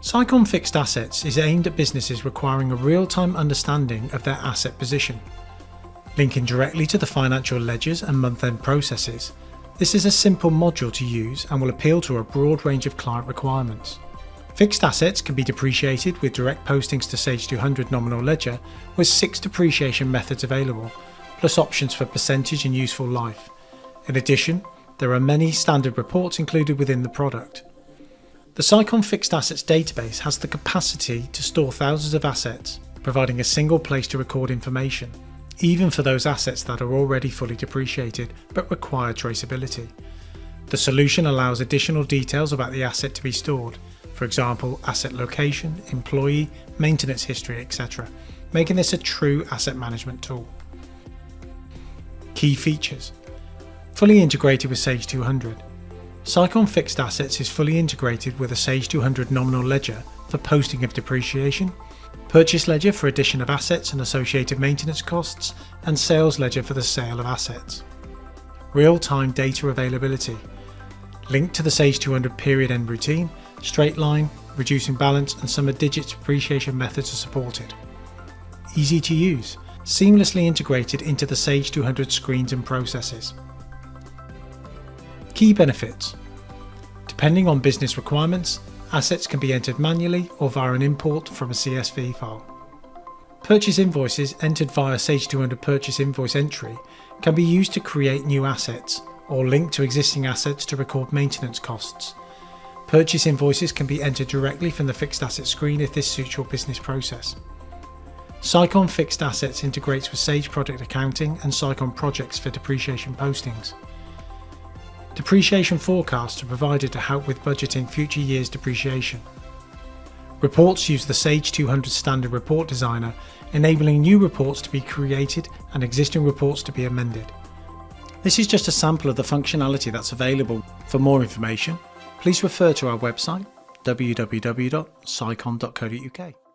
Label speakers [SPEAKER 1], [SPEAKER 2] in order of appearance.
[SPEAKER 1] Sicon Fixed Assets is aimed at businesses requiring a real-time understanding of their asset position. Linking directly to the financial ledgers and month-end processes, this is a simple module to use and will appeal to a broad range of client requirements. Fixed assets can be depreciated with direct postings to Sage 200 nominal ledger with 6 depreciation methods available, plus options for percentage and useful life. In addition, there are many standard reports included within the product. The Sicon Fixed Assets database has the capacity to store thousands of assets, providing a single place to record information, even for those assets that are already fully depreciated but require traceability. The solution allows additional details about the asset to be stored, for example, asset location, employee, maintenance history, etc., making this a true asset management tool. Key features. Fully integrated with Sage 200. Sicon Fixed Assets is fully integrated with a Sage 200 nominal ledger for posting of depreciation, purchase ledger for addition of assets and associated maintenance costs, and sales ledger for the sale of assets. Real-time data availability. Linked to the Sage 200 period end routine, straight line, reducing balance and sum of digits depreciation methods are supported. Easy to use, seamlessly integrated into the Sage 200 screens and processes. Key benefits. Depending on business requirements, assets can be entered manually or via an import from a CSV file. Purchase invoices entered via Sage 200 purchase invoice entry can be used to create new assets or link to existing assets to record maintenance costs. Purchase invoices can be entered directly from the fixed asset screen if this suits your business process. Sicon Fixed Assets integrates with Sage Project Accounting and Sicon Projects for depreciation postings. Depreciation forecasts are provided to help with budgeting future years' depreciation. Reports use the Sage 200 Standard Report Designer, enabling new reports to be created and existing reports to be amended. This is just a sample of the functionality that's available. For more information, please refer to our website www.sicon.co.uk.